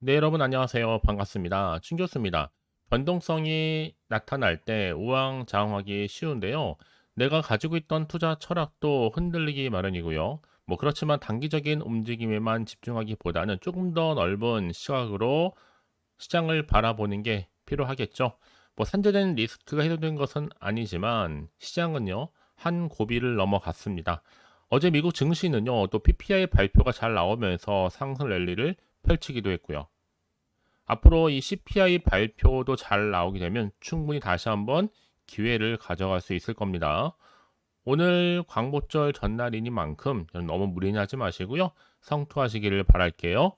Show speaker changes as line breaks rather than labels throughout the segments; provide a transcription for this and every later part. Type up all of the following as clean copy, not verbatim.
네, 여러분 안녕하세요. 반갑습니다. 친교수입니다. 변동성이 나타날 때 우왕좌왕하기 쉬운데요. 내가 가지고 있던 투자 철학도 흔들리기 마련이고요. 그렇지만 단기적인 움직임에만 집중하기보다는 조금 더 넓은 시각으로 시장을 바라보는 게 필요하겠죠. 산재된 리스크가 해소된 것은 아니지만 시장은요, 한 고비를 넘어갔습니다. 어제 미국 증시는요, 또 PPI 발표가 잘 나오면서 상승 랠리를 펼치기도 했고요. 앞으로 이 CPI 발표도 잘 나오게 되면 충분히 다시 한번 기회를 가져갈 수 있을 겁니다. 오늘 광복절 전날이니만큼 너무 무리는 하지 마시고요. 성투하시기를 바랄게요.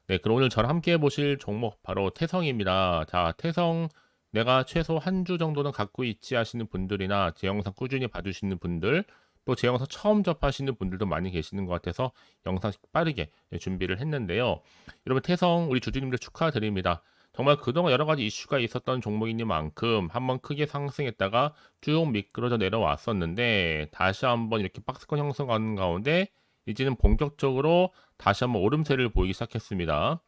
네, 그럼 오늘 저랑 함께 보실 종목 바로 태성입니다. 자, 태성 내가 최소 한 주 정도는 갖고 있지 하시는 분들이나 제 영상 꾸준히 봐주시는 분들, 또 제 영상 처음 접하시는 분들도 많이 계시는 것 같아서 영상 빠르게 준비를 했는데요. 여러분 태성 우리 주주님들 축하드립니다. 정말 그동안 여러 가지 이슈가 있었던 종목이니만큼 한번 크게 상승했다가 쭉 미끄러져 내려왔었는데 다시 한번 이렇게 박스권 형성하는 가운데 이제는 본격적으로 다시 한번 오름세를 보이기 시작했습니다.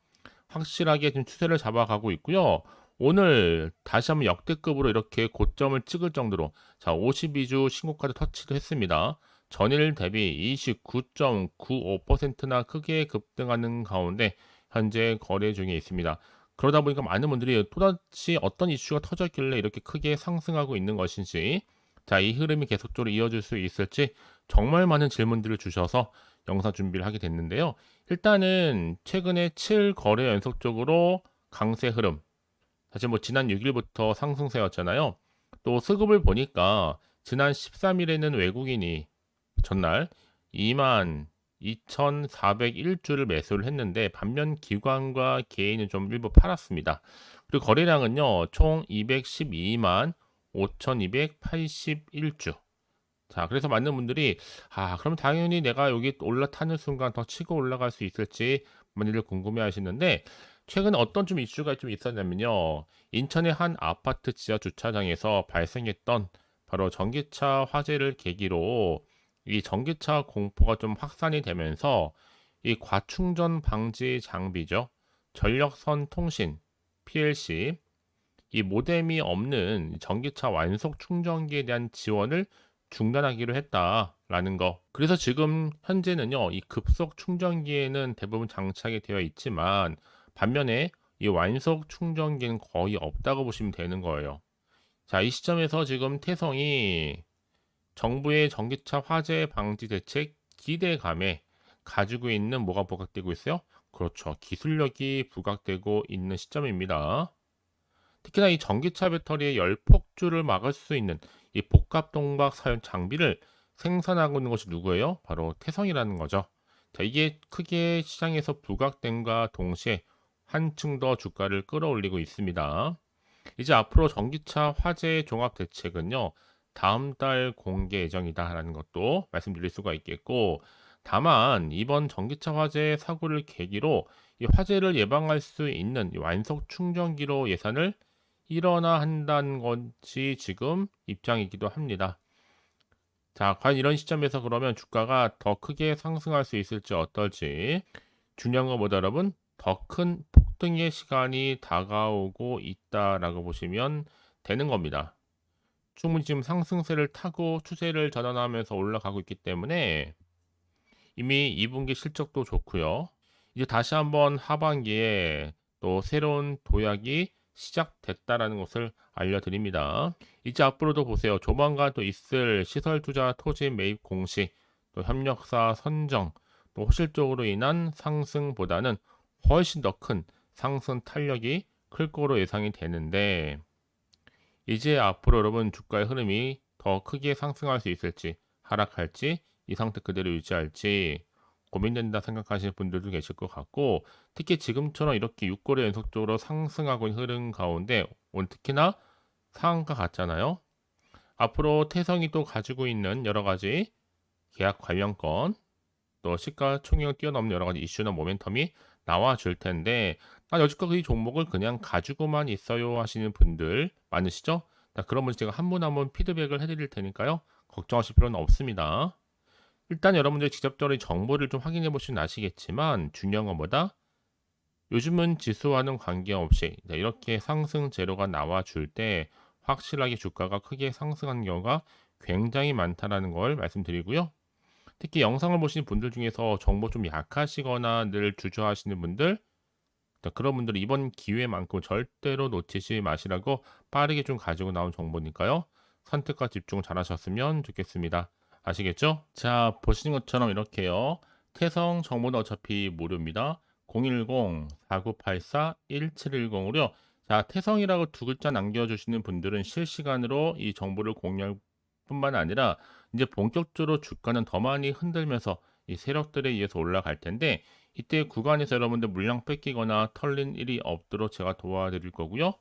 확실하게 지금 추세를 잡아가고 있고요. 오늘 다시 한번 역대급으로 이렇게 고점을 찍을 정도로 52주 신고가를 터치도 했습니다. 전일 대비 29.95%나 크게 급등하는 가운데 현재 거래 중에 있습니다. 그러다 보니까 많은 분들이 또다시 어떤 이슈가 터졌길래 이렇게 크게 상승하고 있는 것인지, 이 흐름이 계속적으로 이어질 수 있을지 정말 많은 질문들을 주셔서 영상 준비를 하게 됐는데요. 일단은 최근에 7거래 연속적으로 강세 흐름. 사실 지난 6일부터 상승세였잖아요. 또 수급을 보니까 지난 13일에는 외국인이 전날 2만 2,401주를 매수를 했는데 반면 기관과 개인은 좀 일부 팔았습니다. 그리고 거래량은요, 총 212만 5,281주. 자, 그래서 많은 분들이 그럼 당연히 내가 여기 올라타는 순간 더 치고 올라갈 수 있을지 많이들 궁금해 하시는데 최근에 어떤 좀 이슈가 좀 있었냐면요. 인천의 한 아파트 지하 주차장에서 발생했던 바로 전기차 화재를 계기로 이 전기차 공포가 좀 확산이 되면서 이 과충전 방지 장비죠. 전력선 통신 PLC 이 모뎀이 없는 전기차 완속 충전기에 대한 지원을 중단하기로 했다라는 거. 그래서 지금 현재는요, 이 급속 충전기에는 대부분 장착이 되어 있지만 반면에 이 완속 충전기는 거의 없다고 보시면 되는 거예요. 자, 이 시점에서 지금 태성이 정부의 전기차 화재 방지 대책 기대감에 가지고 있는 뭐가 부각되고 있어요? 그렇죠. 기술력이 부각되고 있는 시점입니다. 특히나 이 전기차 배터리의 열 폭주를 막을 수 있는 이 복합 동박 사용 장비를 생산하고 있는 것이 누구예요? 바로 태성이라는 거죠. 자, 이게 크게 시장에서 부각됨과 동시에 한층 더 주가를 끌어올리고 있습니다. 이제 앞으로 전기차 화재 종합 대책은요, 다음 달 공개 예정이다라는 것도 말씀드릴 수가 있겠고, 다만 이번 전기차 화재 사고를 계기로 이 화재를 예방할 수 있는 이 완속 충전기로 예산을 일어나 한다는 것이 지금 입장이기도 합니다. 자, 과연 이런 시점에서 그러면 주가가 더 크게 상승할 수 있을지 어떨지 중요한 것보다 여러분 더 큰 폭등의 시간이 다가오고 있다라고 보시면 되는 겁니다. 충분히 지금 상승세를 타고 추세를 전환하면서 올라가고 있기 때문에 이미 2분기 실적도 좋고요. 이제 다시 한번 하반기에 또 새로운 도약이 시작됐다라는 것을 알려드립니다. 이제 앞으로도 보세요. 조만간 또 있을 시설 투자 토지 매입 공시, 또 협력사 선정, 또 호실적으로 인한 상승보다는 훨씬 더 큰 상승 탄력이 클 거로 예상이 되는데 이제 앞으로 여러분 주가의 흐름이 더 크게 상승할 수 있을지 하락할지 이 상태 그대로 유지할지 고민된다 생각하시는 분들도 계실 것 같고 특히 지금처럼 이렇게 6거래 연속적으로 상승하고 있는 흐름 가운데 오늘 특히나 상한가 같잖아요. 앞으로 태성이 또 가지고 있는 여러 가지 계약 관련권 또 시가총액을 뛰어넘는 여러 가지 이슈나 모멘텀이 나와줄 텐데 여지껏 이 종목을 그냥 가지고만 있어요 하시는 분들 많으시죠? 그러면 제가 한 분 한 분 피드백을 해드릴 테니까요. 걱정하실 필요는 없습니다. 일단 여러분들이 직접적으로 이 정보를 좀 확인해 보시면 아시겠지만 중요한 것보다 요즘은 지수와는 관계없이 이렇게 상승 재료가 나와줄 때 확실하게 주가가 크게 상승한 경우가 굉장히 많다라는 걸 말씀드리고요. 특히 영상을 보시는 분들 중에서 정보 좀 약하시거나 늘 주저하시는 분들, 그런 분들은 이번 기회만큼 절대로 놓치지 마시라고 빠르게 좀 가지고 나온 정보니까요. 선택과 집중 잘하셨으면 좋겠습니다. 아시겠죠? 자, 보시는 것처럼 이렇게요. 태성 정보는 어차피 무료입니다. 010-4984-1710으로요. 자, 태성이라고 두 글자 남겨주시는 분들은 실시간으로 이 정보를 공유할 뿐만 아니라 이제 본격적으로 주가는 더 많이 흔들면서 이 세력들에 의해서 올라갈 텐데, 이때 구간에서 여러분들 물량 뺏기거나 털린 일이 없도록 제가 도와드릴 거고요.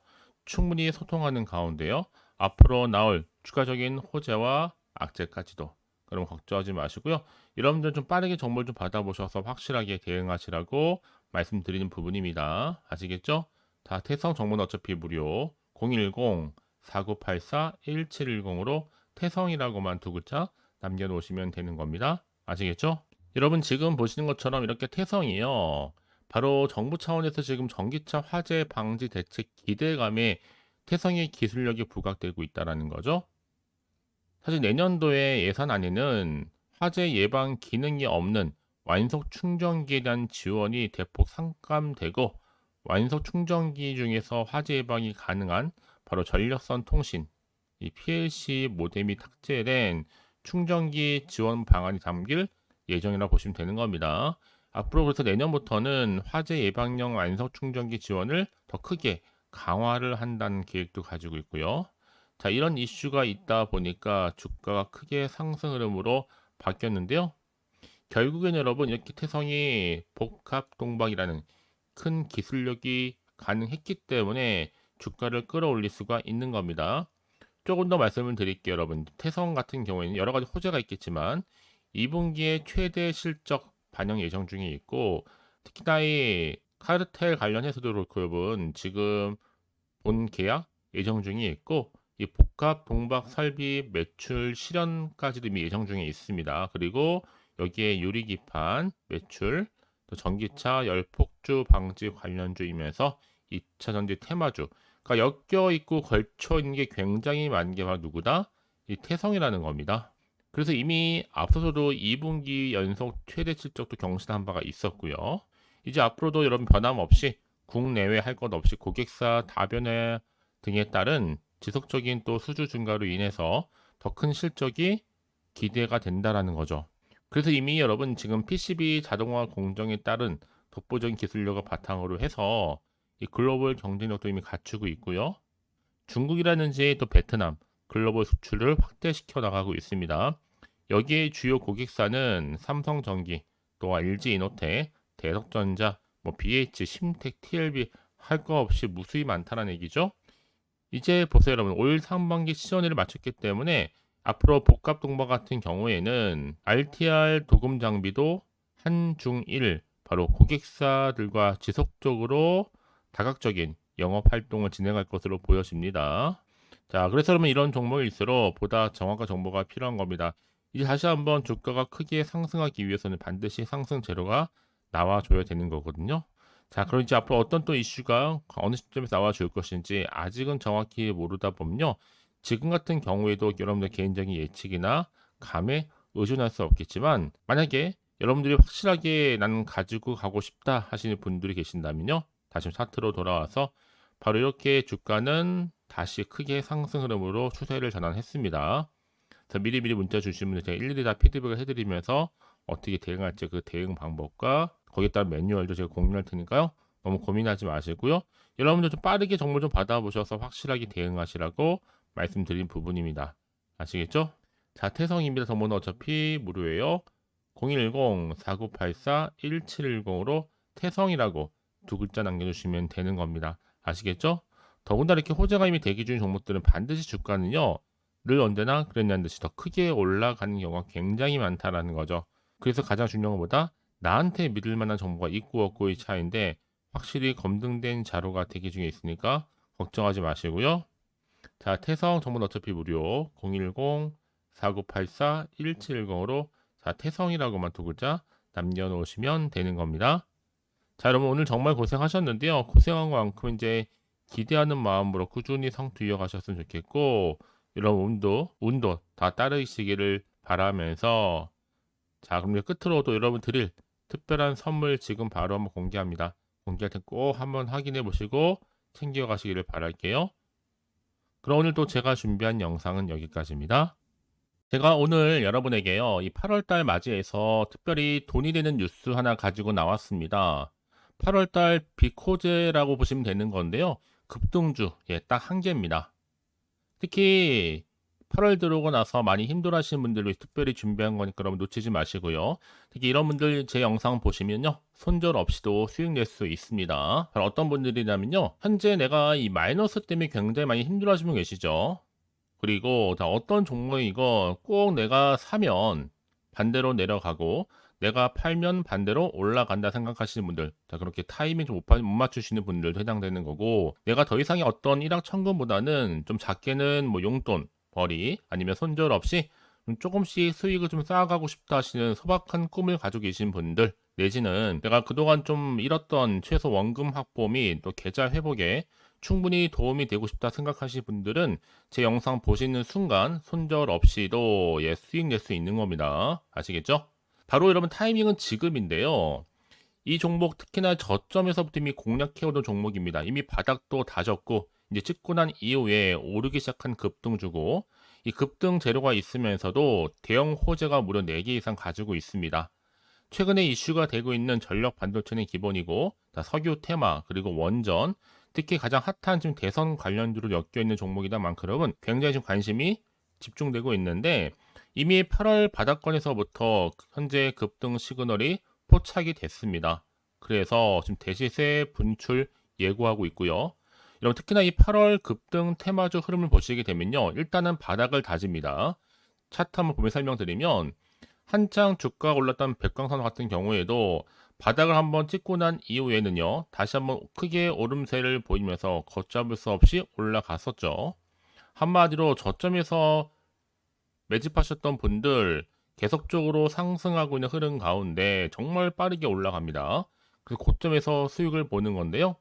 충분히 소통하는 가운데요. 앞으로 나올 추가적인 호재와 악재까지도, 그럼 걱정하지 마시고요. 여러분들 좀 빠르게 정보를 좀 받아보셔서 확실하게 대응하시라고 말씀드리는 부분입니다. 아시겠죠? 다 태성 정보는 어차피 무료. 010-4984-1710으로 태성이라고만 두 글자 남겨놓으시면 되는 겁니다. 아시겠죠? 여러분 지금 보시는 것처럼 이렇게 태성이요. 바로 정부 차원에서 지금 전기차 화재 방지 대책 기대감에 태성의 기술력이 부각되고 있다는 거죠. 사실 내년도에 예산안에는 화재 예방 기능이 없는 완속 충전기에 대한 지원이 대폭 삭감되고, 완속 충전기 중에서 화재 예방이 가능한 바로 전력선 통신, 이 PLC 모뎀이 탑재된 충전기 지원 방안이 담길 예정이라고 보시면 되는 겁니다. 앞으로 그래서 내년부터는 화재 예방용 완속 충전기 지원을 더 크게 강화를 한다는 계획도 가지고 있고요. 자, 이런 이슈가 있다 보니까 주가가 크게 상승 흐름으로 바뀌었는데요. 결국엔 여러분 이렇게 태성이 복합 동박이라는 큰 기술력이 가능했기 때문에 주가를 끌어올릴 수가 있는 겁니다. 조금 더 말씀을 드릴게요, 여러분. 태성 같은 경우에는 여러 가지 호재가 있겠지만 2분기에 최대 실적 반영 예정 중에 있고, 특히나 이 카르텔 관련해서도 그렇고 여러분 지금 본 계약 예정 중에 있고, 이 복합 동박 설비 매출 실현까지도 이미 예정 중에 있습니다. 그리고 여기에 유리기판 매출, 또 전기차 열폭주 방지 관련주이면서 2차 전지 테마주, 그러니까 엮여 있고 걸쳐 있는 게 굉장히 많은 게 바로 누구다? 이 태성이라는 겁니다. 그래서 이미 앞서서도 2분기 연속 최대 실적도 경신한 바가 있었고요. 이제 앞으로도 여러분 변함없이 국내외 할 것 없이 고객사 다변화 등에 따른 지속적인 또 수주 증가로 인해서 더 큰 실적이 기대가 된다라는 거죠. 그래서 이미 여러분 지금 PCB 자동화 공정에 따른 독보적인 기술력을 바탕으로 해서 이 글로벌 경쟁력도 이미 갖추고 있고요. 중국이라든지 또 베트남 글로벌 수출을 확대시켜 나가고 있습니다. 여기에 주요 고객사는 삼성전기, 또 LG이노텍, 대덕전자, 뭐 BH, 심텍, TLB 할 거 없이 무수히 많다는 얘기죠. 이제 보세요 여러분, 올 상반기 시전일을 마쳤기 때문에 앞으로 복합 동박 같은 경우에는 RTR 도금 장비도 한중일 바로 고객사들과 지속적으로 다각적인 영업 활동을 진행할 것으로 보여집니다. 자, 그래서 그러면 이런 종목일수록 보다 정확한 정보가 필요한 겁니다. 이제 다시 한번 주가가 크게 상승하기 위해서는 반드시 상승 재료가 나와줘야 되는 거거든요. 자, 그럼 이제 앞으로 어떤 또 이슈가 어느 시점에서 나와줄 것인지 아직은 정확히 모르다 보면요. 지금 같은 경우에도 여러분들 개인적인 예측이나 감에 의존할 수 없겠지만, 만약에 여러분들이 확실하게 나는 가지고 가고 싶다 하시는 분들이 계신다면요. 다시 차트로 돌아와서 바로 이렇게 주가는 다시 크게 상승 흐름으로 추세를 전환했습니다. 그래서 미리미리 문자 주시면 분들 제가 일일이 다 피드백을 해드리면서 어떻게 대응할지 그 대응 방법과 거기에 따른 매뉴얼도 제가 공유할 테니까요. 너무 고민하지 마시고요. 여러분들 좀 빠르게 정보 좀 받아보셔서 확실하게 대응하시라고 말씀드린 부분입니다. 아시겠죠? 자, 태성입니다. 정보는 어차피 무료예요. 010-4984-1710으로 태성이라고 두 글자 남겨주시면 되는 겁니다. 아시겠죠? 더군다나 이렇게 호재가 이미 대기 중인 종목들은 반드시 주가는요, 늘 언제나 그랬냐는 듯이 더 크게 올라가는 경우가 굉장히 많다라는 거죠. 그래서 가장 중요한 것보다 나한테 믿을 만한 정보가 있고 없고의 차이인데, 확실히 검증된 자료가 대기 중에 있으니까 걱정하지 마시고요. 자, 태성 정보는 어차피 무료. 010-4984-1710으로 자, 태성이라고만 두 글자 남겨놓으시면 되는 겁니다. 자, 여러분 오늘 정말 고생하셨는데요. 고생한 만큼 이제 기대하는 마음으로 꾸준히 상투 이어가셨으면 좋겠고, 이런 운도 다 따르시기를 바라면서, 자, 그럼 이제 끝으로 또 여러분 드릴 특별한 선물 지금 바로 한번 공개합니다. 공개할 때 꼭 한번 확인해 보시고 챙겨가시기를 바랄게요. 그럼 오늘 또 제가 준비한 영상은 여기까지입니다. 제가 오늘 여러분에게요, 이 8월달 맞이해서 특별히 돈이 되는 뉴스 하나 가지고 나왔습니다. 8월달 비코제라고 보시면 되는 건데요. 급등주, 예, 딱 한 개입니다. 특히 8월 들어오고 나서 많이 힘들어하시는 분들 위해 특별히 준비한 거니까 여러분 놓치지 마시고요. 특히 이런 분들 제 영상 보시면요, 손절 없이도 수익 낼 수 있습니다. 바로 어떤 분들이냐면요, 현재 내가 이 마이너스 때문에 굉장히 많이 힘들어하시는 분 계시죠. 그리고 자, 어떤 종목이고 꼭 내가 사면 반대로 내려가고 내가 팔면 반대로 올라간다 생각하시는 분들, 자, 그렇게 타이밍 좀 못 맞추시는 분들도 해당되는 거고, 내가 더 이상의 어떤 일확천금보다는 좀 작게는 뭐 용돈 벌이 아니면 손절 없이 좀 조금씩 수익을 좀 쌓아가고 싶다 하시는 소박한 꿈을 가지고 계신 분들, 내지는 내가 그동안 좀 잃었던 최소 원금 확보 및 또 계좌 회복에 충분히 도움이 되고 싶다 생각하시는 분들은 제 영상 보시는 순간 손절 없이도, 예, 수익 낼 수 있는 겁니다. 아시겠죠? 바로 여러분 타이밍은 지금인데요. 이 종목 특히나 저점에서부터 이미 공략해오던 종목입니다. 이미 바닥도 다졌고 이제 찍고 난 이후에 오르기 시작한 급등주고, 이 급등 재료가 있으면서도 대형 호재가 무려 4개 이상 가지고 있습니다. 최근에 이슈가 되고 있는 전력 반도체는 기본이고, 석유 테마 그리고 원전, 특히 가장 핫한 지금 대선 관련주로 엮여 있는 종목이다 만큼 굉장히 지금 관심이 집중되고 있는데, 이미 8월 바닥권에서부터 현재 급등 시그널이 포착이 됐습니다. 그래서 지금 대시세 분출 예고하고 있고요. 여러분 특히나 이 8월 급등 테마주 흐름을 보시게 되면요, 일단은 바닥을 다집니다. 차트 한번 보면 설명드리면, 한창 주가가 올랐던 백광산 같은 경우에도 바닥을 한번 찍고 난 이후에는요, 다시 한번 크게 오름세를 보이면서 걷잡을 수 없이 올라갔었죠. 한마디로 저점에서 매집하셨던 분들 계속적으로 상승하고 있는 흐름 가운데 정말 빠르게 올라갑니다. 그래서 고점에서 수익을 보는 건데요.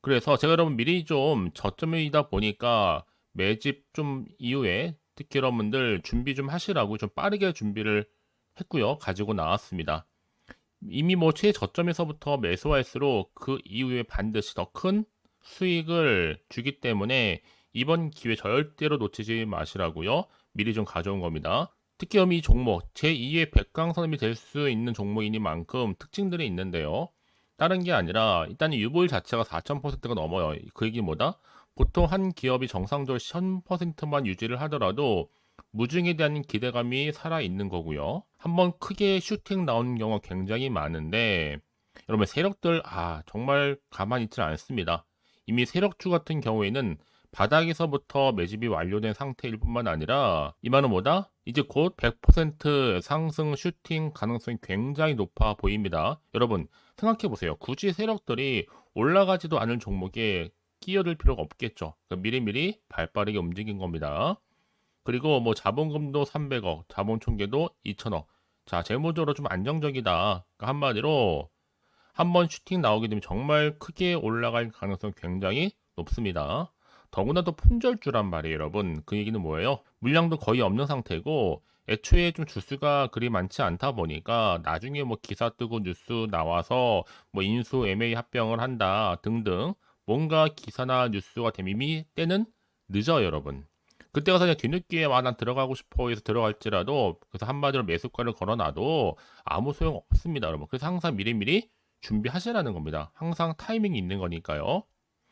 그래서 제가 여러분 미리 좀 저점이다 보니까 매집 좀 이후에 특히 여러분들 준비 좀 하시라고 좀 빠르게 준비를 했고요. 가지고 나왔습니다. 이미 뭐 최저점에서부터 매수할수록 그 이후에 반드시 더 큰 수익을 주기 때문에 이번 기회 절대로 놓치지 마시라고요. 미리 좀 가져온 겁니다. 특히 이 종목 제2의 백강선음이 될 수 있는 종목이니만큼 특징들이 있는데요. 다른 게 아니라 일단 유보율 자체가 4,000%가 넘어요. 그 얘기 뭐다? 보통 한 기업이 정상적으로 1000%만 유지를 하더라도 무중에 대한 기대감이 살아있는 거고요. 한번 크게 슈팅 나오는 경우가 굉장히 많은데, 여러분 세력들 정말 가만히 있지 않습니다. 이미 세력주 같은 경우에는 바닥에서부터 매집이 완료된 상태일 뿐만 아니라 이 말은 뭐다? 이제 곧 100% 상승 슈팅 가능성이 굉장히 높아 보입니다. 여러분 생각해 보세요. 굳이 세력들이 올라가지도 않을 종목에 끼어들 필요가 없겠죠. 그러니까 미리미리 발빠르게 움직인 겁니다. 그리고 뭐 자본금도 300억, 자본 총계도 2천억. 자, 재무적으로 좀 안정적이다. 그러니까 한마디로 한번 슈팅 나오게 되면 정말 크게 올라갈 가능성이 굉장히 높습니다. 더구나 또 품절주란 말이에요, 여러분. 그 얘기는 뭐예요? 물량도 거의 없는 상태고 애초에 좀 주수가 그리 많지 않다 보니까 나중에 뭐 기사 뜨고 뉴스 나와서 뭐 인수 MA 합병을 한다 등등 뭔가 기사나 뉴스가 되면 이미 때는 늦어요, 여러분. 그때 가서 그냥 뒤늦게 난 들어가고 싶어 해서 들어갈지라도, 그래서 한마디로 매수가를 걸어놔도 아무 소용 없습니다, 여러분. 그래서 항상 미리미리 준비하시라는 겁니다. 항상 타이밍이 있는 거니까요.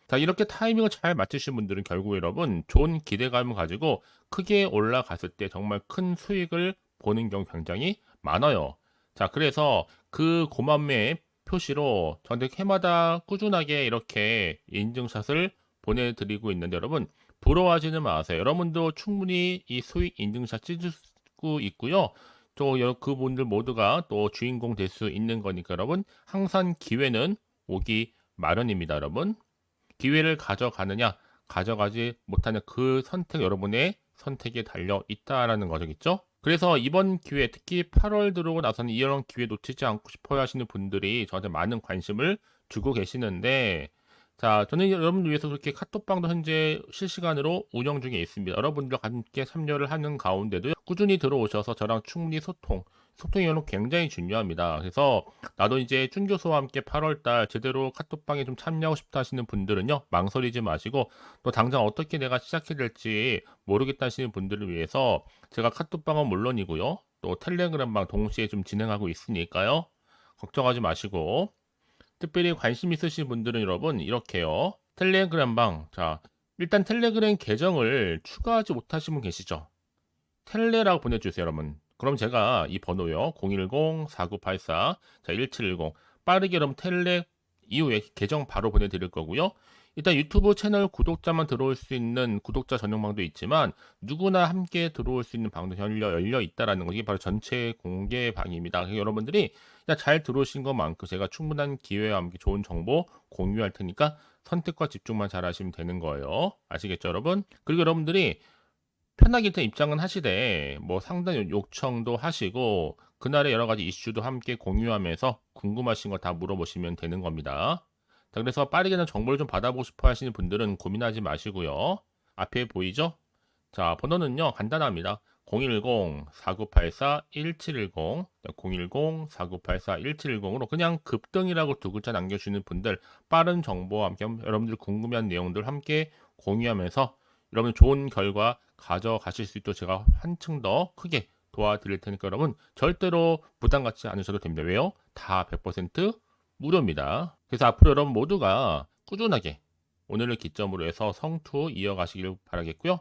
자, 이렇게 타이밍을 잘 맞추신 분들은 결국 여러분 좋은 기대감을 가지고 크게 올라갔을 때 정말 큰 수익을 보는 경우 굉장히 많아요. 자, 그래서 그 고만매의 표시로 저한테 해마다 꾸준하게 이렇게 인증샷을 보내드리고 있는데, 여러분 부러워하지는 마세요. 여러분도 충분히 이 수익 인증샷 찍을 수 있고요. 또 그분들 모두가 또 주인공 될 수 있는 거니까 여러분 항상 기회는 오기 마련입니다, 여러분. 기회를 가져가느냐, 가져가지 못하는 그 선택, 여러분의 선택에 달려 있다라는 거겠죠? 그래서 이번 기회, 특히 8월 들어오고 나서는 이런 기회 놓치지 않고 싶어 하시는 분들이 저한테 많은 관심을 주고 계시는데, 자, 저는 여러분들 위해서 그렇게 카톡방도 현재 실시간으로 운영 중에 있습니다. 여러분들과 함께 참여를 하는 가운데도 꾸준히 들어오셔서 저랑 충분히 소통이 저는 굉장히 중요합니다. 그래서 나도 이제 준 교수와 함께 8월달 제대로 카톡방에 좀 참여하고 싶다 하시는 분들은요, 망설이지 마시고, 또 당장 어떻게 내가 시작해야 될지 모르겠다 하시는 분들을 위해서 제가 카톡방은 물론이고요, 또 텔레그램방 동시에 좀 진행하고 있으니까요, 걱정하지 마시고, 특별히 관심 있으신 분들은 여러분 이렇게요. 텔레그램방. 자, 일단 텔레그램 계정을 추가하지 못하신 분 계시죠? 텔레라고 보내주세요, 여러분. 그럼 제가 이 번호요. 010-4984, 자, 1710. 빠르게 여러분 텔레 이후에 계정 바로 보내드릴 거고요. 일단 유튜브 채널 구독자만 들어올 수 있는 구독자 전용방도 있지만 누구나 함께 들어올 수 있는 방도 열려 있다라는 거. 이게 바로 전체 공개 방입니다. 그래서 여러분들이 잘 들어오신 것만큼 제가 충분한 기회와 함께 좋은 정보 공유할 테니까 선택과 집중만 잘 하시면 되는 거예요. 아시겠죠, 여러분? 그리고 여러분들이 편하게 일단 입장은 하시되 뭐 상담 요청도 하시고 그날의 여러 가지 이슈도 함께 공유하면서 궁금하신 거 다 물어보시면 되는 겁니다. 자, 그래서 빠르게는 정보를 좀 받아보고 싶어 하시는 분들은 고민하지 마시고요. 앞에 보이죠? 자, 번호는요, 간단합니다. 010-4984-1710, 010-4984-1710으로 그냥 급등이라고 두 글자 남겨주시는 분들, 빠른 정보와 함께 여러분들 궁금한 내용들 함께 공유하면서 여러분 좋은 결과 가져가실 수 있도록 제가 한층 더 크게 도와드릴 테니까 여러분 절대로 부담 갖지 않으셔도 됩니다. 왜요? 다 100% 무료입니다. 그래서 앞으로 여러분 모두가 꾸준하게 오늘을 기점으로 해서 성투 이어가시길 바라겠고요.